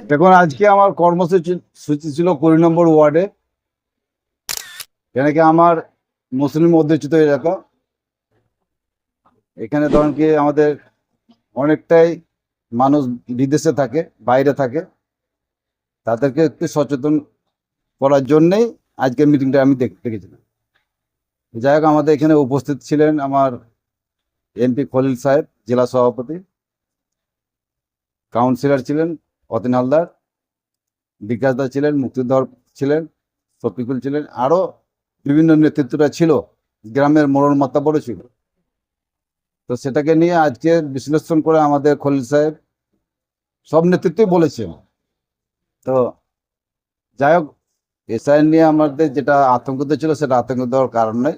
দেখুন, আজকে আমার কর্মসূচি সূচি ছিল 20 নম্বর ওয়ার্ডে। এখানে কি আমার মুসলিম অধ্যুষিত এলাকা। এখানে ধরেন কি আমাদের অনেকটাই মানুষ বিদেশে থাকে, বাইরে থাকে, তাদেরকে একটু সচেতন করার জন্যেই আজকের মিটিংটা আমি দেখেছিলাম। যাই হোক, আমাদের এখানে উপস্থিত ছিলেন আমার এমপি খলিল সাহেব, জেলা সভাপতি, কাউন্সিলর ছিলেন অতীন হালদার, বিকাশ দা ছিলেন, মুক্তিধর ছিলেন, শফিকুল ছিলেন, আরো বিভিন্ন নেতৃত্বরা ছিল, গ্রামের মোড়ল মাতাব্বরও ছিল। তো সেটাকে নিয়ে আজকে বিশ্লেষণ করে আমাদের খলিল সাহেব সব নেতৃত্বই বলেছেন। তো যাই হোক, এসআইএন নিয়ে আমাদের যেটা আতঙ্কিত ছিল সেটা আতঙ্কিত হওয়ার কারণ নেই।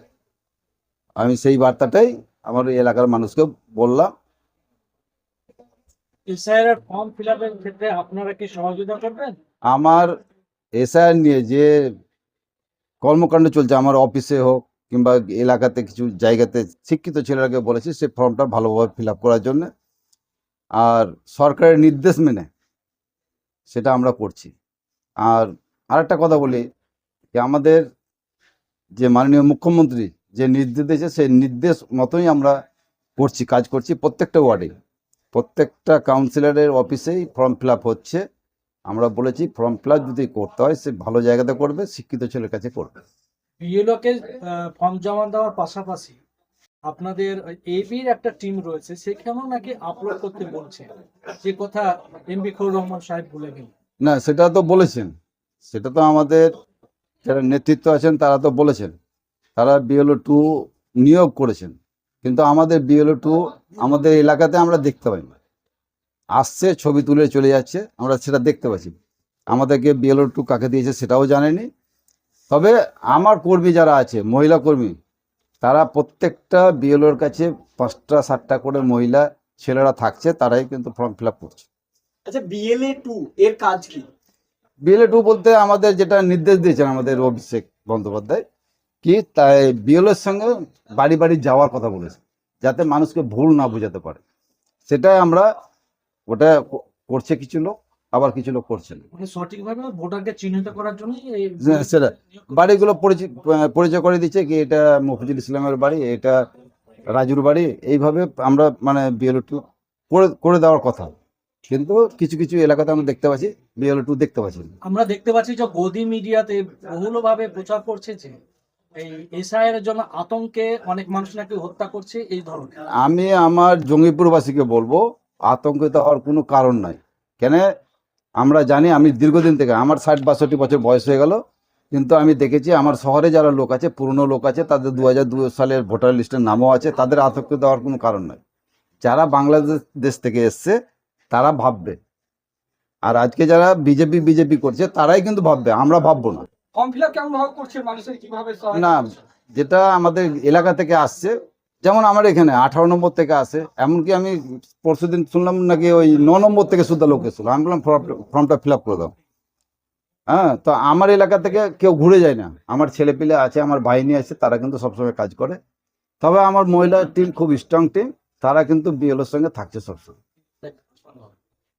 আমি সেই বার্তাটাই আমার এই এলাকার মানুষকে বললাম। এসআইআর ফর্ম ফিলআপের ক্ষেত্রে আপনারা কি সহযোগিতা করবেন? আমার এসআইএন নিয়ে যে কর্মকাণ্ড চলছে, আমার অফিসে হোক কিংবা এলাকাতে কিছু জায়গাতে শিক্ষিত ছেলেরাকে বলেছি সে ফর্মটা ভালোভাবে ফিল আপ করার জন্য, আর সরকারের নির্দেশ মেনে সেটা আমরা করছি। আর আরেকটা কথা বলি যে আমাদের যে মাননীয় মুখ্যমন্ত্রী যে নির্দেশ দিয়েছে সেই নির্দেশ মতোই আমরা করছি, কাজ করছি। প্রত্যেকটা ওয়ার্ডে, প্রত্যেকটা কাউন্সিলরের অফিসেই ফর্ম ফিল আপ হচ্ছে। আমরা বলেছি ফর্ম ফিল আপ যদি করতে হয় সে ভালো জায়গাতে করবে, শিক্ষিত ছেলের কাছে করবে। বিএলওকে ফর্ম জমা দেওয়ার পাশাপাশি আপনাদের এবির একটা টিম রয়েছে, সেখানেও নাকি আপলোড করতে বলছে, যে কথা এমপি খলিল রহমান সাহেব বলে গেলেন। না, সেটা তো বলেছেন, সেটা তো আমাদের যারা নেতৃত্ব আছেন তারা তো বলেছেন, তারা BLO 2 নিয়োগ করেছেন, কিন্তু আমাদের BLO 2 আমাদের এলাকাতে আমরা দেখতে পাই না। আসছে, ছবি তুলে চলে যাচ্ছে, আমরা সেটা দেখতে পাচ্ছি। আমাদেরকে BLO 2 কাকে দিয়েছে সেটাও জানেনি। তবে আমার কর্মী যারা আছে, মহিলা কর্মী, তারা প্রত্যেকটা BLOর কাছে 5টা 7টা করে মহিলা ছেলেরা থাকছে, তারাই কিন্তু ফর্ম ফিল আপ করছে। আচ্ছা, BLA 2 এর কাজ কি? BLO 2 বলতে আমাদের যেটা নির্দেশ দিয়েছেন আমাদের অভিষেক বন্দ্যোপাধ্যায়, কি তাই BLOর সঙ্গে বাড়ি বাড়ি যাওয়ার কথা বলেছে, যাতে মানুষকে ভুল না বোঝাতে পারে। সেটাই আমরা ওটা করছে কিছু লোক, আবার কিছু লোক করছে না। মানে সঠিকভাবে ভোটারকে চিহ্নিত করার জন্য সেটা বাড়িগুলো পরিচয় করে দিচ্ছে কি এটা মফিজুল ইসলামের বাড়ি, এটা রাজুর বাড়ি, এইভাবে আমরা মানে BLO 2 করে দেওয়ার কথা। কিন্তু কিছু কিছু এলাকাতে আমরা দেখতে পাচ্ছি BLO 2 দেখতে পাচ্ছি না। আমরা দেখতে পাচ্ছি যে গদি মিডিয়াতে বহুলভাবে প্রচার করছে যে এই এসআইআর এর জন্য আতঙ্কে অনেক মানুষ নাকি হত্যা করছে, এই ধরনের। আমি আমার জঙ্গিপুরবাসীকে বলবো, আতঙ্কিত হওয়ার কোনো কারণ নাই। কেন, আমরা জানি, আমি দীর্ঘদিন থেকে, আমার 60-62 বছর বয়স হয়ে গেল, কিন্তু আমি দেখেছি আমার শহরে যারা লোক আছে, পুরনো লোক আছে, তাদের 2002 সালের ভোটার লিস্টের নামও আছে, তাদের আতঙ্কিত হওয়ার কোনো কারণ নাই। যারা বাংলাদেশ দেশ থেকে এসছে তারা ভাববে, আর আজকে যারা বিজেপি করছে তারাই কিন্তু ভাববে, আমরা ভাববো না। ফর্ম ফিলআপ কেমন ভাবে করছে, মানুষের কিভাবে সহায়তা না, করছে? যেটা আমাদের এলাকা থেকে আসছে, যেমন আমার এখানে 18 নম্বর থেকে আসে, এমনকি আমি পরশুদিন শুনলাম নাকি ওই 9 নম্বর থেকে সুদ্ধা লোক এসেছিল। আমি বললাম ফর্মটা ফিল আপ করে দাও। হ্যাঁ, তো আমার এলাকা থেকে কেউ ঘুরে যায় না, আমার ছেলে পিলে আছে, আমার বাহিনী আছে, তারা কিন্তু সবসময় কাজ করে। তবে আমার মহিলা টিম খুব স্ট্রং টিম, তারা কিন্তু BLOর সঙ্গে থাকছে সবসময়।